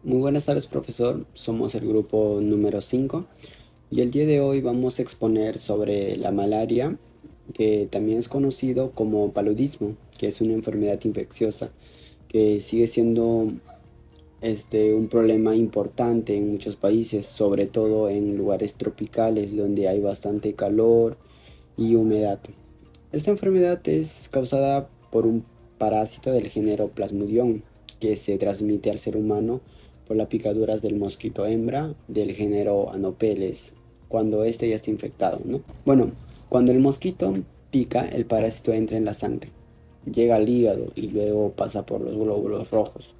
Muy buenas tardes, profesor. Somos el grupo número 5 y el día de hoy vamos a exponer sobre la malaria, que también es conocido como paludismo, que es una enfermedad infecciosa que sigue siendo un problema importante en muchos países, sobre todo en lugares tropicales donde hay bastante calor y humedad. Esta enfermedad es causada por un parásito del género Plasmodium que se transmite al ser humano por las picaduras del mosquito hembra del género Anopheles cuando éste ya está infectado, ¿no? Bueno, cuando el mosquito pica, el parásito entra en la sangre, llega al hígado y luego pasa por los glóbulos rojos,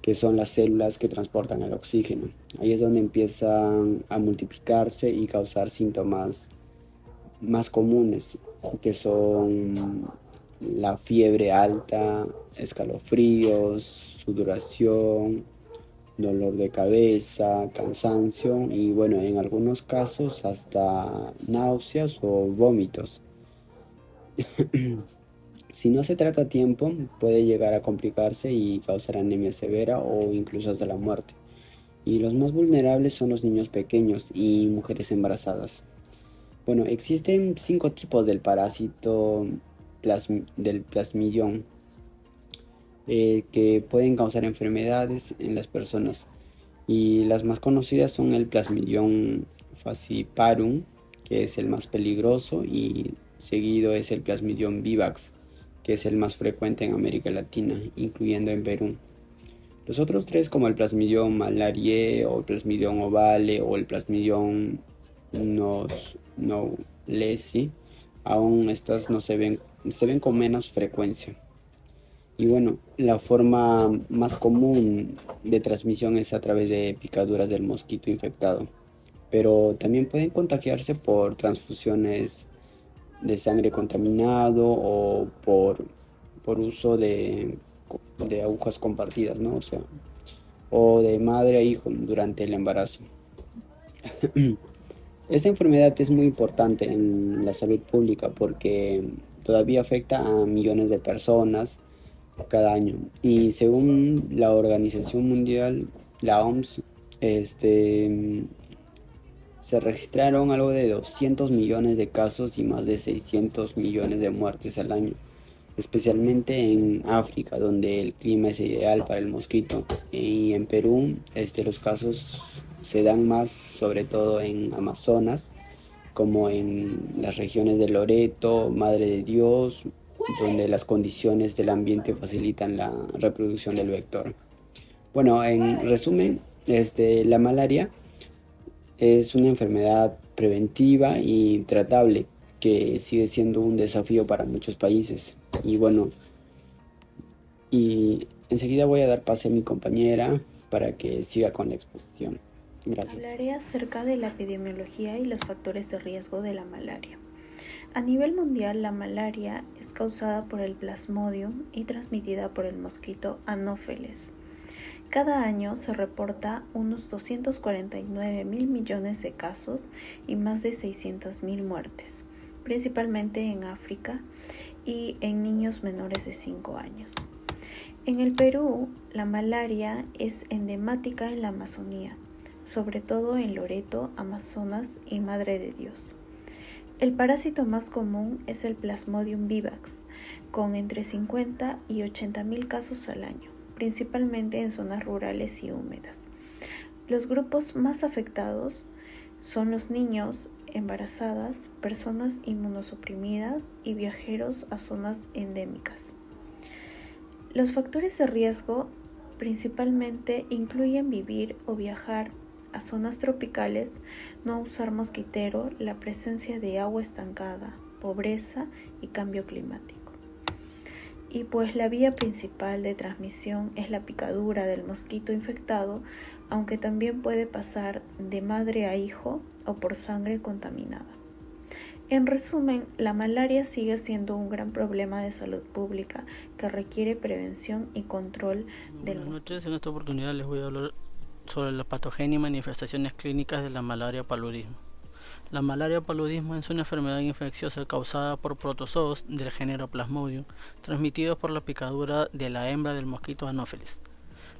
que son las células que transportan el oxígeno. Ahí es donde empiezan a multiplicarse y causar síntomas más comunes, que son la fiebre alta, escalofríos, sudoración, dolor de cabeza, cansancio y bueno, en algunos casos hasta náuseas o vómitos. Si no se trata a tiempo, puede llegar a complicarse y causar anemia severa o incluso hasta la muerte. Y los más vulnerables son los niños pequeños y mujeres embarazadas. Bueno, existen 5 tipos del parásito del plasmidium que pueden causar enfermedades en las personas. Y las más conocidas son el Plasmodium falciparum, que es el más peligroso, y seguido es el Plasmodium vivax, que es el más frecuente en América Latina, incluyendo en Perú. Los otros tres, como el Plasmodium malariae o el Plasmodium ovale o el Plasmodium knowlesi, aún estas no se ven con menos frecuencia. Y bueno, la forma más común de transmisión es a través de picaduras del mosquito infectado, pero también pueden contagiarse por transfusiones de sangre contaminado o por uso de agujas compartidas, ¿no? O de madre a hijo durante el embarazo. Esta enfermedad es muy importante en la salud pública porque todavía afecta a millones de personas cada año. Y según la Organización Mundial, la OMS, se registraron algo de 200 millones de casos y más de 600 millones de muertes al año, especialmente en África, donde el clima es ideal para el mosquito. Y en Perú, los casos se dan más, sobre todo en Amazonas, como en las regiones de Loreto, Madre de Dios, donde las condiciones del ambiente facilitan la reproducción del vector. Bueno, en resumen, la malaria es una enfermedad preventiva y tratable que sigue siendo un desafío para muchos países. Y bueno, y enseguida voy a dar pase a mi compañera para que siga con la exposición. Gracias. Hablaré acerca de la epidemiología y los factores de riesgo de la malaria. A nivel mundial, la malaria es causada por el Plasmodium y transmitida por el mosquito Anopheles. Cada año se reporta unos 249.000 millones de casos y más de 600.000 muertes, principalmente en África y en niños menores de 5 años. En el Perú, la malaria es endemática en la Amazonía, sobre todo en Loreto, Amazonas y Madre de Dios. El parásito más común es el Plasmodium vivax, con entre 50 y 80.000 casos al año, principalmente en zonas rurales y húmedas. Los grupos más afectados son los niños, embarazadas, personas inmunosuprimidas y viajeros a zonas endémicas. Los factores de riesgo principalmente incluyen vivir o viajar a zonas tropicales, no usar mosquitero, la presencia de agua estancada, pobreza y cambio climático. Y pues la vía principal de transmisión es la picadura del mosquito infectado, aunque también puede pasar de madre a hijo o por sangre contaminada. En resumen, la malaria sigue siendo un gran problema de salud pública que requiere prevención y control del Buenas mosquito. noches, en esta oportunidad les voy a hablar sobre la patogenia y manifestaciones clínicas de la malaria paludismo. La malaria paludismo es una enfermedad infecciosa causada por protozoos del género Plasmodium, transmitidos por la picadura de la hembra del mosquito Anopheles.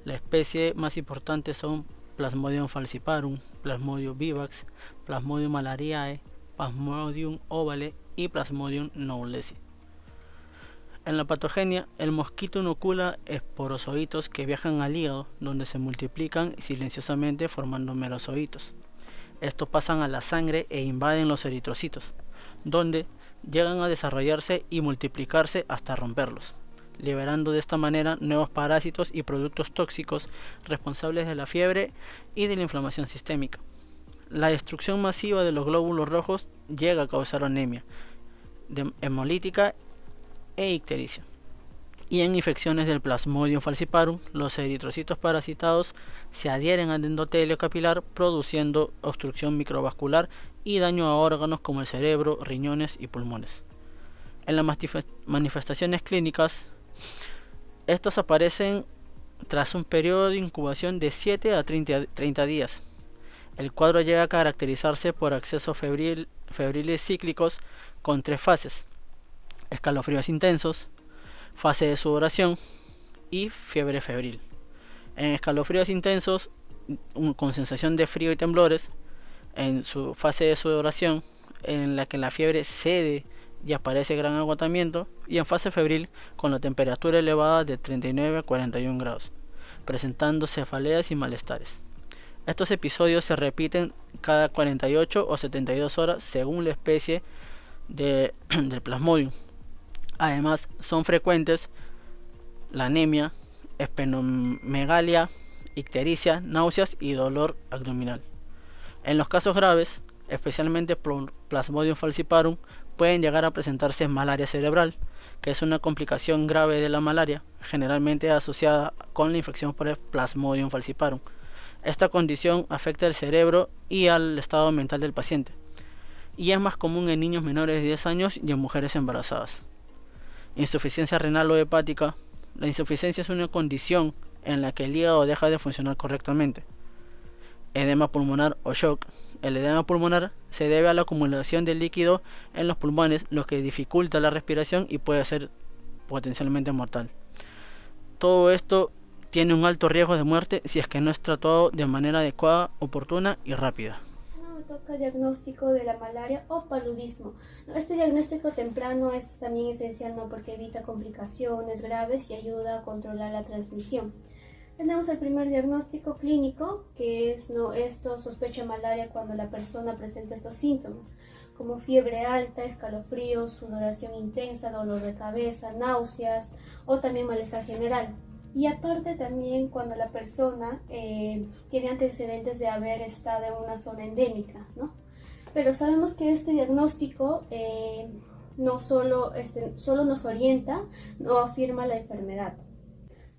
La especie más importante son Plasmodium falciparum, Plasmodium vivax, Plasmodium malariae, Plasmodium ovale y Plasmodium knowlesi. En la patogenia, el mosquito inocula esporozoitos que viajan al hígado, donde se multiplican silenciosamente formando merozoitos. Estos pasan a la sangre e invaden los eritrocitos, donde llegan a desarrollarse y multiplicarse hasta romperlos, liberando de esta manera nuevos parásitos y productos tóxicos responsables de la fiebre y de la inflamación sistémica. La destrucción masiva de los glóbulos rojos llega a causar anemia hemolítica e ictericia. Y en infecciones del Plasmodium falciparum, los eritrocitos parasitados se adhieren al endotelio capilar, produciendo obstrucción microvascular y daño a órganos como el cerebro, riñones y pulmones. En las manifestaciones clínicas, estas aparecen tras un periodo de incubación de 7 a 30 días. El cuadro llega a caracterizarse por accesos febriles cíclicos con 3 fases: escalofríos intensos, fase de sudoración y fiebre febril. En escalofríos intensos con sensación de frío y temblores, en su fase de sudoración en la que la fiebre cede y aparece gran agotamiento, y en fase febril con la temperatura elevada de 39 a 41 grados, presentando cefaleas y malestares. Estos episodios se repiten cada 48 o 72 horas según la especie del Plasmodium. Además, son frecuentes la anemia, esplenomegalia, ictericia, náuseas y dolor abdominal. En los casos graves, especialmente por Plasmodium falciparum, pueden llegar a presentarse malaria cerebral, que es una complicación grave de la malaria, generalmente asociada con la infección por el Plasmodium falciparum. Esta condición afecta el cerebro y al estado mental del paciente, y es más común en niños menores de 10 años y en mujeres embarazadas. Insuficiencia renal o hepática. La insuficiencia es una condición en la que el hígado deja de funcionar correctamente. Edema pulmonar o shock. El edema pulmonar se debe a la acumulación de líquido en los pulmones, lo que dificulta la respiración y puede ser potencialmente mortal. Todo esto tiene un alto riesgo de muerte si es que no es tratado de manera adecuada, oportuna y rápida. Me toca diagnóstico de la malaria o paludismo. Este diagnóstico temprano es también esencial, porque evita complicaciones graves y ayuda a controlar la transmisión. Tenemos el primer diagnóstico clínico, que es sospecha malaria cuando la persona presenta estos síntomas, como fiebre alta, escalofríos, sudoración intensa, dolor de cabeza, náuseas o también malestar general. Y aparte también cuando la persona tiene antecedentes de haber estado en una zona endémica, ¿no? Pero sabemos que este diagnóstico no solo nos orienta, no afirma la enfermedad.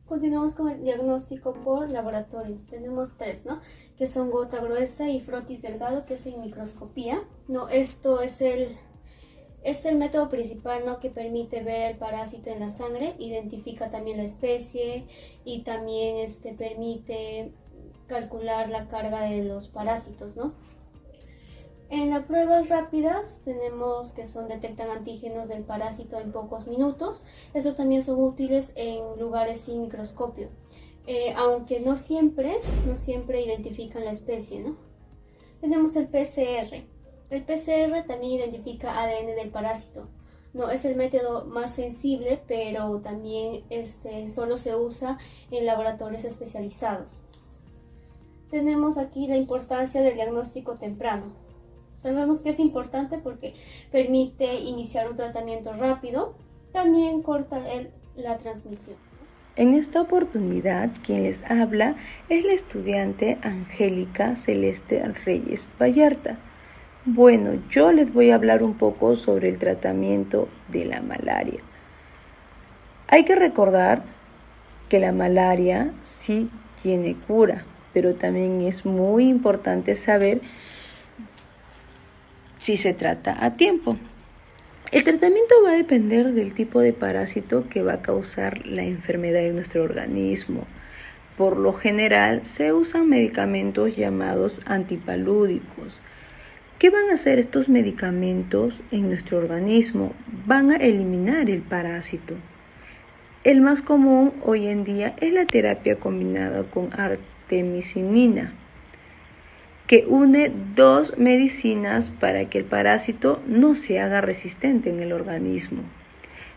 Continuamos con el diagnóstico por laboratorio. Tenemos 3, ¿no? Que son gota gruesa y frotis delgado, que es en microscopía, ¿no? Esto es el método principal, ¿no? Que permite ver el parásito en la sangre, identifica también la especie y también permite calcular la carga de los parásitos, ¿no? En las pruebas rápidas tenemos que detectan antígenos del parásito en pocos minutos. Estos también son útiles en lugares sin microscopio, aunque no siempre identifican la especie, ¿no? Tenemos el PCR. El PCR también identifica ADN del parásito. No es el método más sensible, pero también solo se usa en laboratorios especializados. Tenemos aquí la importancia del diagnóstico temprano. Sabemos que es importante porque permite iniciar un tratamiento rápido, también corta la transmisión. En esta oportunidad, quien les habla es la estudiante Angélica Celeste Reyes Vallarta. Bueno, yo les voy a hablar un poco sobre el tratamiento de la malaria. Hay que recordar que la malaria sí tiene cura, pero también es muy importante saber si se trata a tiempo. El tratamiento va a depender del tipo de parásito que va a causar la enfermedad en nuestro organismo. Por lo general, se usan medicamentos llamados antipalúdicos. ¿Qué van a hacer estos medicamentos en nuestro organismo? Van a eliminar el parásito. El más común hoy en día es la terapia combinada con artemisinina, que une dos medicinas para que el parásito no se haga resistente en el organismo.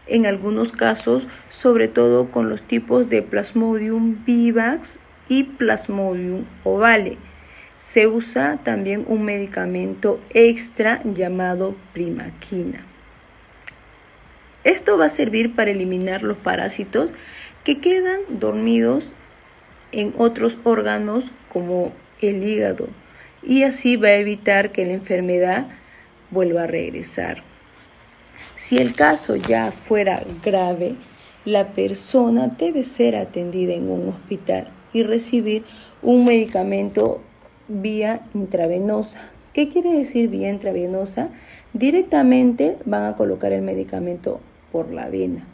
En algunos casos, sobre todo con los tipos de Plasmodium vivax y Plasmodium ovale, se usa también un medicamento extra llamado primaquina. Esto va a servir para eliminar los parásitos que quedan dormidos en otros órganos como el hígado, y así va a evitar que la enfermedad vuelva a regresar. Si el caso ya fuera grave, la persona debe ser atendida en un hospital y recibir un medicamento vía intravenosa. ¿Qué quiere decir vía intravenosa? Directamente van a colocar el medicamento por la vena.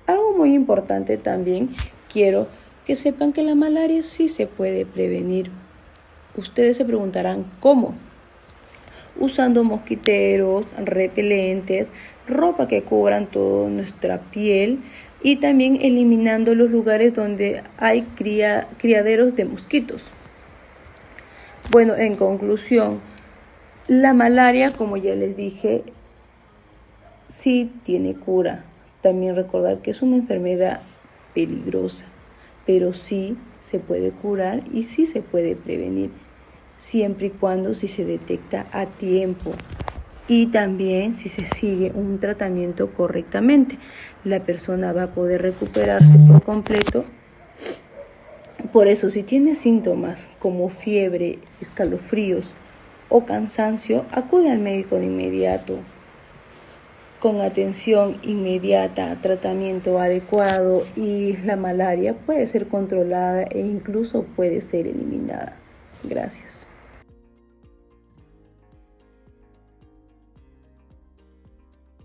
Algo muy importante también, quiero que sepan que la malaria sí se puede prevenir. Ustedes se preguntarán ¿cómo? Usando mosquiteros, repelentes, ropa que cubran toda nuestra piel y también eliminando los lugares donde hay criaderos de mosquitos. Bueno, en conclusión, la malaria, como ya les dije, sí tiene cura. También recordar que es una enfermedad peligrosa, pero sí se puede curar y sí se puede prevenir, siempre y cuando si se detecta a tiempo y también si se sigue un tratamiento correctamente. La persona va a poder recuperarse por completo. Por eso, si tiene síntomas como fiebre, escalofríos o cansancio, acude al médico de inmediato. Con atención inmediata, tratamiento adecuado, y la malaria puede ser controlada e incluso puede ser eliminada. Gracias.